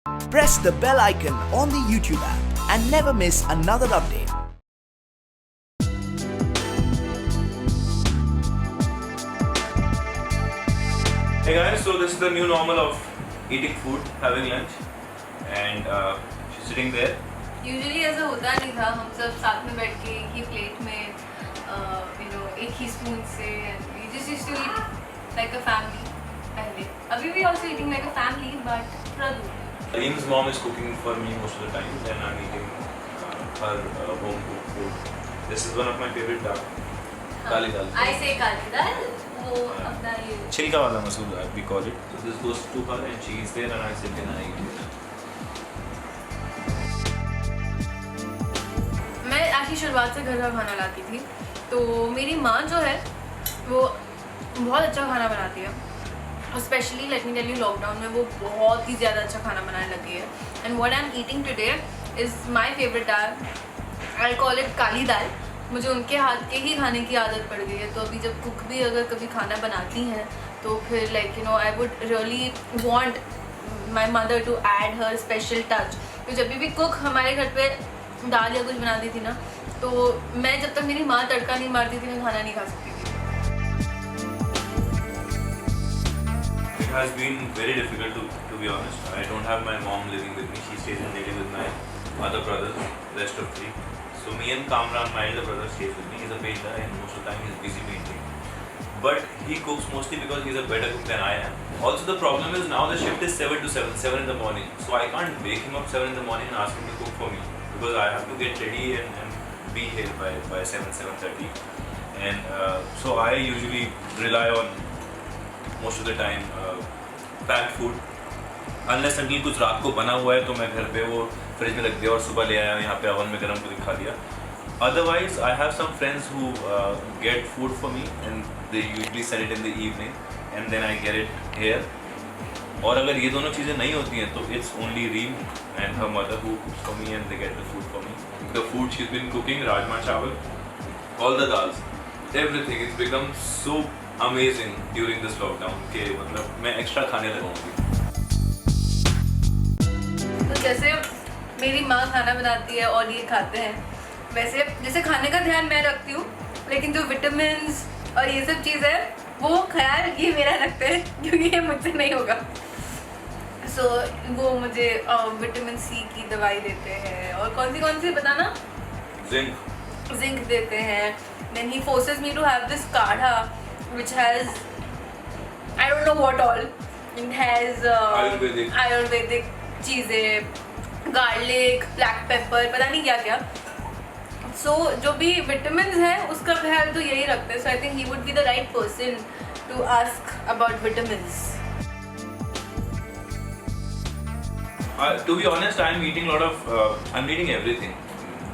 Press the bell icon on the YouTube app and never miss another update. Hey guys, so this is the new normal of eating food, having lunch, and she's sitting there. Usually ऐसा होता नहीं था, हम सब साथ में बैठ के एक ही प्लेट में एक ही स्पून से we just used to eat like a family पहले. अभी भी also eating like a family but थोड़ा दूर. Reem's mom is cooking for me most of the time, and I'm eating her home cooked food. This is one of my favorite dal. Kali dal. I say काली दाल, वो अपना ये Chilka wala masoor dal, we call it. So this goes to her, and she is there, and I sit and I eat it. मैं actually शुरुआत से घर का खाना लाती थी, तो मेरी माँ जो है वो बहुत अच्छा खाना बनाती है. Specially let me tell you, lockdown में वो बहुत ही ज़्यादा अच्छा खाना बनाने लगी है. And what I am eating today is my favourite dal. I call it kali dal. मुझे उनके हाथ के ही खाने की आदत पड़ गई है, तो अभी जब कुक भी अगर कभी खाना बनाती हैं तो फिर like I would really want my mother to add her special touch. तो जब भी कुक हमारे घर पे दाल या कुछ बनाती थी ना, तो मैं जब तक मेरी माँ तड़का नहीं मारती थी मैं खाना नहीं खा सकती थी. It has been very difficult to be honest. I don't have my mom living with me. She stays in Delhi with my other brothers, rest of three. So me and Kamran, my elder brother, stays with me. He's a paid guy and most of the time he's busy painting. But he cooks mostly because he's a better cook than I am. Also the problem is now the shift is 7 to 7, 7 in the morning. So I can't wake him up 7 in the morning and ask him to cook for me. Because I have to get ready and be here by 7, 7:30. And so I usually rely on most of the time packed food. Unless until कुछ रात को बना हुआ है तो मैं घर पे वो फ्रिज में रख दिया और सुबह ले आया यहाँ पे ओवन में गर्म करके खा लिया. Otherwise I have some friends who get food for me and they usually send it in the evening and then I get it here. और अगर ये दोनों चीज़ें नहीं होती हैं तो it's only Reem and her mother who cooks for me and they get the food for me. The food she's been cooking, rajma chawal, all the dals, everything. It's become so amazing during this lockdown के मतलब मैं extra खाने लगाऊंगी. तो जैसे मेरी माँ खाना बनाती है और ये खाते हैं, वैसे जैसे खाने का ध्यान मैं रखती हूँ, लेकिन जो विटामिन और ये सब चीज़ है वो ख्याल ये मेरा रखते हैं क्योंकि ये मुझसे नहीं होगा. सो वो मुझे विटामिन सी की दवाई देते हैं और कौन सी बताना, जिंक देते हैं. Then he forces me to have this kadha which has I don't know what all. It has Ayurvedic चीज़ें, गार्लिक, ब्लैक पेपर, पता नहीं क्या क्या. सो जो भी विटामिन है उसका ख्याल तो यही रखते हैं. So I think he would be the right person to ask about vitamins. To be honest, I'm eating I'm eating everything.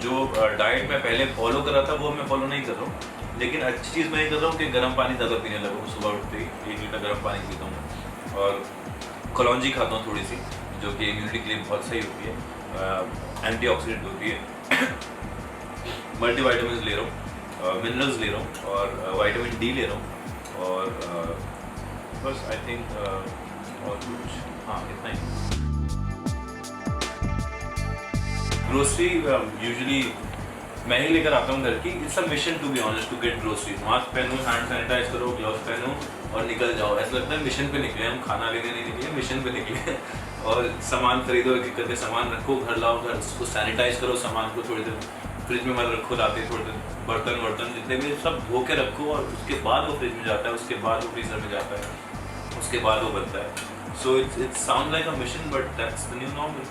जो डाइट मैं पहले फॉलो कर रहा था वो मैं फॉलो नहीं कर रहा हूँ. लेकिन अच्छी चीज़ मैं ये कर रहा हूँ कि गर्म पानी ज़्यादा पीने लगा हूँ. सुबह उठते ही 1 लीटर गर्म पानी पीता हूँ और कलौंजी खाता हूँ थोड़ी सी, जो कि इम्यूनिटी के लिए बहुत सही होती है, एंटीऑक्सीडेंट होती है. मल्टीविटामिन ले रहा हूँ, मिनरल्स ले रहा हूँ और विटामिन डी ले रहा हूँ और बस आई थिंक और कुछ हाँ इतना ही. ग्रोसरी यूजुअली मैं ही लेकर आता हूँ घर की. It's a mission to be honest to get grocery. Mask पहनो, हैंड सैनिटाइज करो, ग्लव्स पहनो और निकल जाओ. ऐसा लगता है मिशन पे निकले हम, खाना लेने नहीं निकले, मिशन पे निकले. और सामान खरीदो, एक एक करके सामान रखो, घर लाओ, घर उसको सैनिटाइज करो, सामान को थोड़ी देर फ्रिज में मत रखो, लाते थोड़ी देर बर्तन जितने भी सब धो के रखो और उसके बाद वो फ्रिज में जाता है, उसके बाद वो फ्रीजर में जाता है, उसके बाद वो बनता है. So it's sound like a mission but that's the new normal.